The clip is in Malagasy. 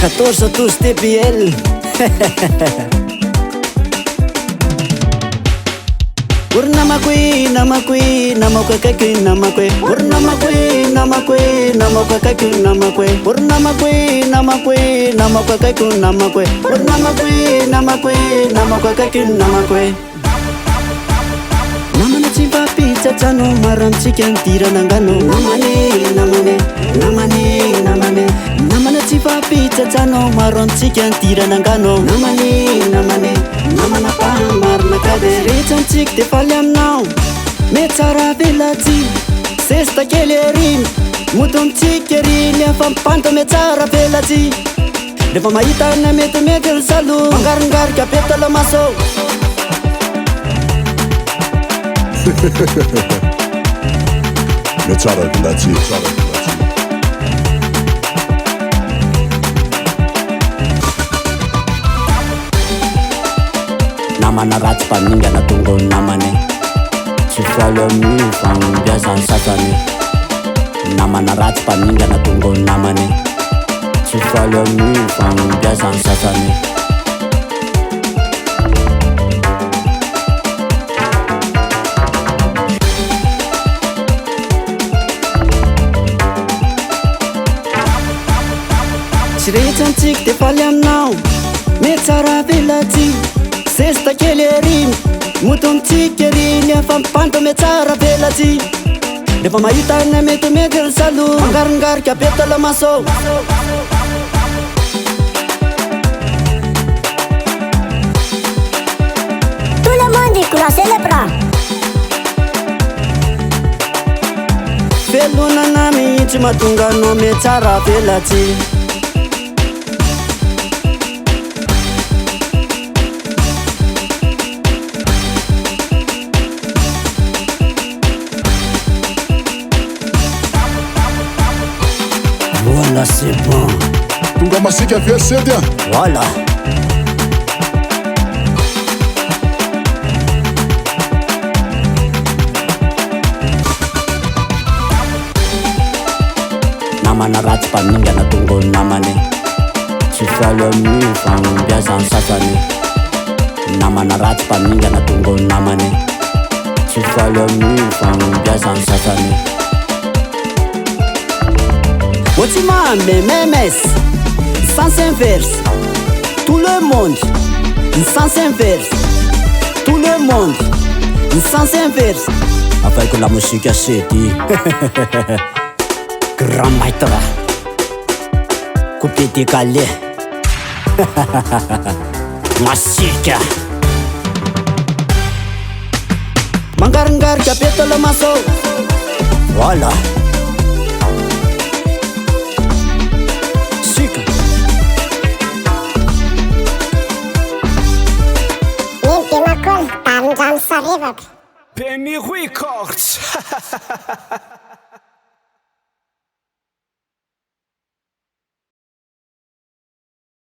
14 tous TPL. Ur namako namako akaiky namako ur namako namako akaiky namako ur namako akaiky namako ur namako akaiky namako namana tsy mifampitratrano marantsika nidiranangano namane namana tsy mifampitratrano marantsika nidiranangano namana pahamarina kade rehetra antsika de faly aminao me tsara velatsy sesta kely eriny moto amitsika eriny afampanta me tsara velatsy rehefa mahita na metimety ry salo mangaringarika petala maso me tsara velatsy namana ratsy mpaningana tonga namane tsy faly amin'ny fagnombiazany sasany namana ratsy mpaningana tonga namane tsy faly amin'ny fagnombiazany sasany tsy rehetra antsika de faly aminao me tsara velatsy sesta kely eriny moto amitsika eriny afampanta me tsara velatsy rehefa mahita na metimety ry salo mangaringarika betala maso Tout le monde écoute le bras. felonana mihitsy mahatonga anao me tsara velatsy Voilà, c'est bon. Tonga masika VSC dia. Voilà. Namana ratsy mpaningana tonga namane tsy faly amin'ny fagnombiazany sasany namana ratsy mpaningana tonga namane tsy faly amin'ny fagnombiazany sasany Otimame, memes, sens inverse. Tout le monde, sens inverse. Tout le monde, sens inverse. Avec la musique à CD. Grand maître. Coupé décalé. Musique. Mangaringar capeta la maso. Voilà. Penny Records.